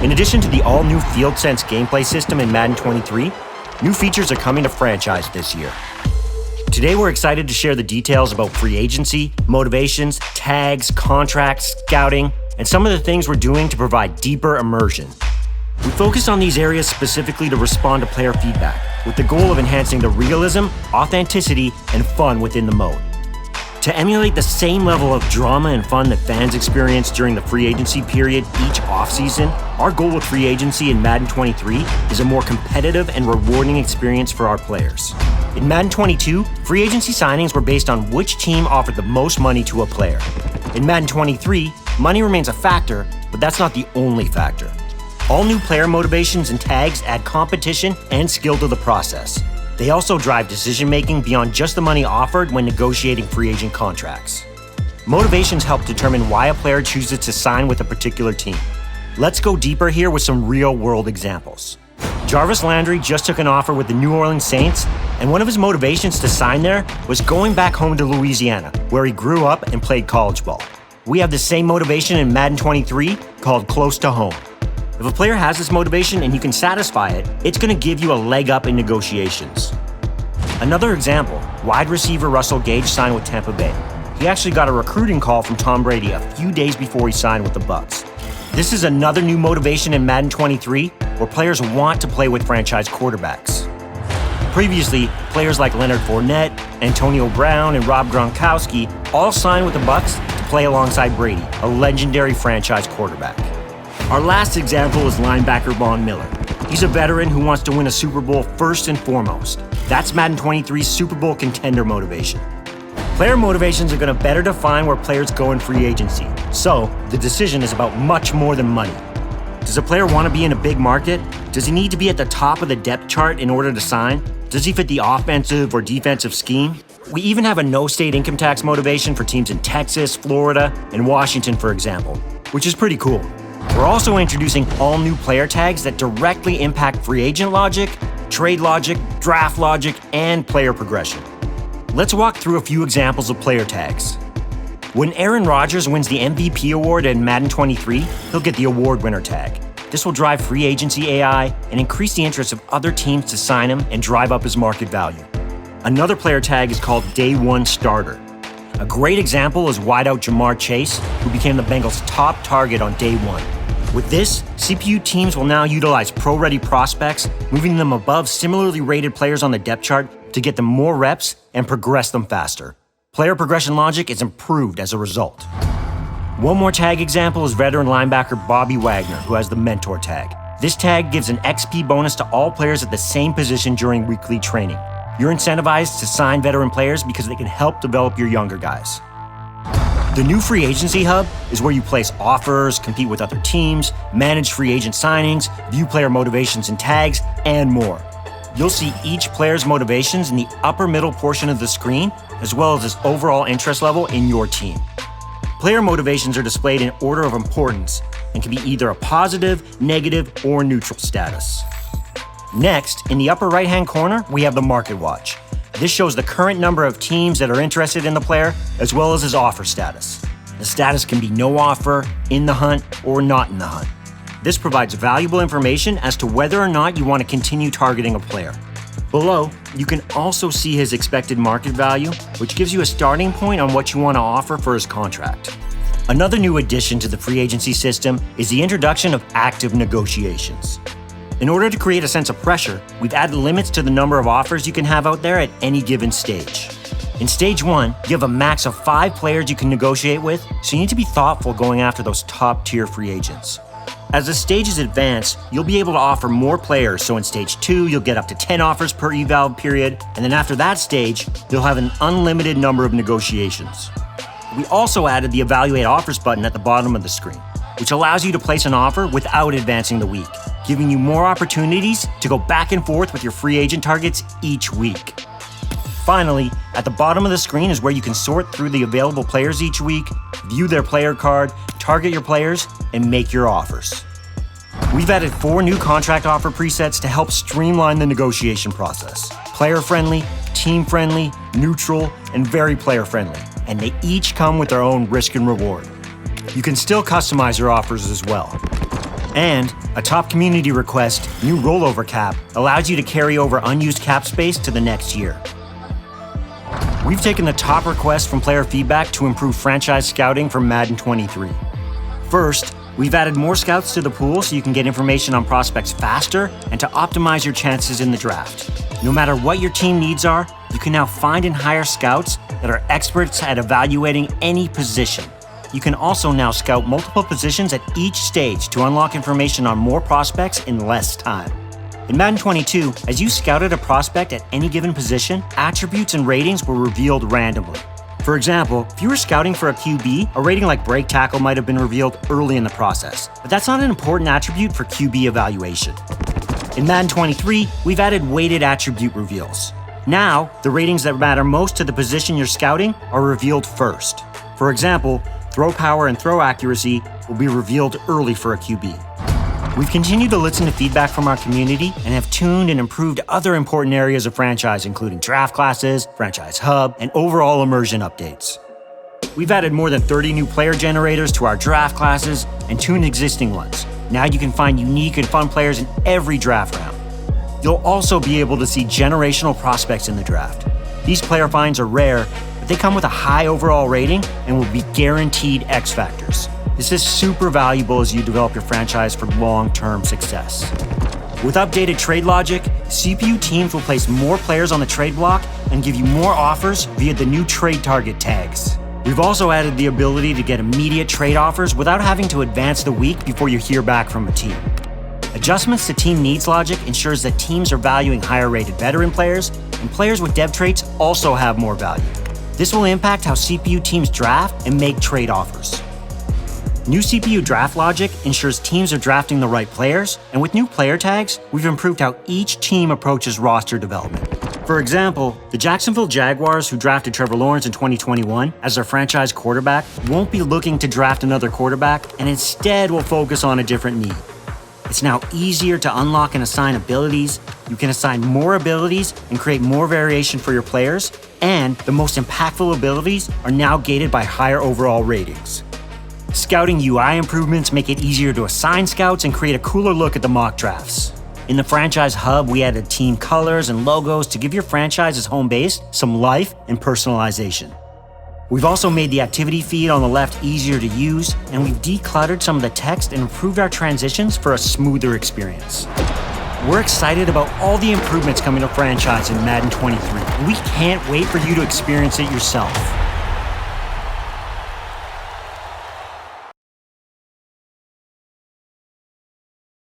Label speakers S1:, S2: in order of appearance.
S1: In addition to the all-new Field Sense gameplay system in Madden 23, new features are coming to franchise this year. Today we're excited to share the details about free agency, motivations, tags, contracts, scouting, and some of the things we're doing to provide deeper immersion. We focus on these areas specifically to respond to player feedback, with the goal of enhancing the realism, authenticity, and fun within the mode. To emulate the same level of drama and fun that fans experience during the free agency period each offseason, our goal with free agency in Madden 23 is a more competitive and rewarding experience for our players. In Madden 22, free agency signings were based on which team offered the most money to a player. In Madden 23, money remains a factor, but that's not the only factor. All new player motivations and tags add competition and skill to the process. They also drive decision-making beyond just the money offered when negotiating free agent contracts. Motivations help determine why a player chooses to sign with a particular team. Let's go deeper here with some real-world examples. Jarvis Landry just took an offer with the New Orleans Saints, and one of his motivations to sign there was going back home to Louisiana, where he grew up and played college ball. We have the same motivation in Madden 23 called Close to Home. If a player has this motivation and you can satisfy it, it's going to give you a leg up in negotiations. Another example, wide receiver Russell Gage signed with Tampa Bay. He actually got a recruiting call from Tom Brady a few days before he signed with the Bucs. This is another new motivation in Madden 23 where players want to play with franchise quarterbacks. Previously, players like Leonard Fournette, Antonio Brown, and Rob Gronkowski all signed with the Bucs to play alongside Brady, a legendary franchise quarterback. Our last example is linebacker Von Miller. He's a veteran who wants to win a Super Bowl first and foremost. That's Madden 23's Super Bowl contender motivation. Player motivations are going to better define where players go in free agency. So, the decision is about much more than money. Does a player want to be in a big market? Does he need to be at the top of the depth chart in order to sign? Does he fit the offensive or defensive scheme? We even have a no-state income tax motivation for teams in Texas, Florida, and Washington, for example, which is pretty cool. We're also introducing all new player tags that directly impact free agent logic, trade logic, draft logic, and player progression. Let's walk through a few examples of player tags. When Aaron Rodgers wins the MVP award in Madden 23, he'll get the award winner tag. This will drive free agency AI and increase the interest of other teams to sign him and drive up his market value. Another player tag is called Day 1 Starter. A great example is wideout Jamar Chase, who became the Bengals' top target on Day 1. With this, CPU teams will now utilize pro-ready prospects, moving them above similarly rated players on the depth chart to get them more reps and progress them faster. Player progression logic is improved as a result. One more tag example is veteran linebacker Bobby Wagner, who has the Mentor tag. This tag gives an XP bonus to all players at the same position during weekly training. You're incentivized to sign veteran players because they can help develop your younger guys. The new Free Agency Hub is where you place offers, compete with other teams, manage free agent signings, view player motivations and tags, and more. You'll see each player's motivations in the upper middle portion of the screen, as well as his overall interest level in your team. Player motivations are displayed in order of importance and can be either a positive, negative, or neutral status. Next, in the upper right-hand corner, we have the Market Watch. This shows the current number of teams that are interested in the player, as well as his offer status. The status can be no offer, in the hunt, or not in the hunt. This provides valuable information as to whether or not you want to continue targeting a player. Below, you can also see his expected market value, which gives you a starting point on what you want to offer for his contract. Another new addition to the free agency system is the introduction of active negotiations. In order to create a sense of pressure, we've added limits to the number of offers you can have out there at any given stage. In Stage 1, you have a max of 5 players you can negotiate with, so you need to be thoughtful going after those top-tier free agents. As the stages advance, you'll be able to offer more players, so in Stage 2, you'll get up to 10 offers per eval period, and then after that stage, you'll have an unlimited number of negotiations. We also added the Evaluate Offers button at the bottom of the screen, which allows you to place an offer without advancing the week, giving you more opportunities to go back and forth with your free agent targets each week. Finally, at the bottom of the screen is where you can sort through the available players each week, view their player card, target your players, and make your offers. We've added 4 new contract offer presets to help streamline the negotiation process. Player-friendly, team-friendly, neutral, and very player-friendly, and they each come with their own risk and reward. You can still customize your offers as well. And a top community request, new rollover cap, allows you to carry over unused cap space to the next year. We've taken the top requests from player feedback to improve franchise scouting for Madden 23. First, we've added more scouts to the pool so you can get information on prospects faster and to optimize your chances in the draft. No matter what your team needs are, you can now find and hire scouts that are experts at evaluating any position. You can also now scout multiple positions at each stage to unlock information on more prospects in less time. In Madden 22, as you scouted a prospect at any given position, attributes and ratings were revealed randomly. For example, if you were scouting for a QB, a rating like break tackle might have been revealed early in the process, but that's not an important attribute for QB evaluation. In Madden 23, we've added weighted attribute reveals. Now, the ratings that matter most to the position you're scouting are revealed first. For example, throw power and throw accuracy will be revealed early for a QB. We've continued to listen to feedback from our community and have tuned and improved other important areas of franchise, including draft classes, franchise hub, and overall immersion updates. We've added more than 30 new player generators to our draft classes and tuned existing ones. Now you can find unique and fun players in every draft round. You'll also be able to see generational prospects in the draft. These player finds are rare, but they come with a high overall rating and will be guaranteed X factors. This is super valuable as you develop your franchise for long-term success. With updated trade logic, CPU teams will place more players on the trade block and give you more offers via the new trade target tags. We've also added the ability to get immediate trade offers without having to advance the week before you hear back from a team. Adjustments to team needs logic ensures that teams are valuing higher-rated veteran players, and players with dev traits also have more value. This will impact how CPU teams draft and make trade offers. New CPU draft logic ensures teams are drafting the right players, and with new player tags, we've improved how each team approaches roster development. For example, the Jacksonville Jaguars, who drafted Trevor Lawrence in 2021 as their franchise quarterback, won't be looking to draft another quarterback and instead will focus on a different need. It's now easier to unlock and assign abilities, you can assign more abilities and create more variation for your players, and the most impactful abilities are now gated by higher overall ratings. Scouting UI improvements make it easier to assign scouts and create a cooler look at the mock drafts. In the franchise hub, we added team colors and logos to give your franchise's home base some life and personalization. We've also made the activity feed on the left easier to use, and we've decluttered some of the text and improved our transitions for a smoother experience. We're excited about all the improvements coming to franchise in Madden 23, and we can't wait for you to experience it yourself.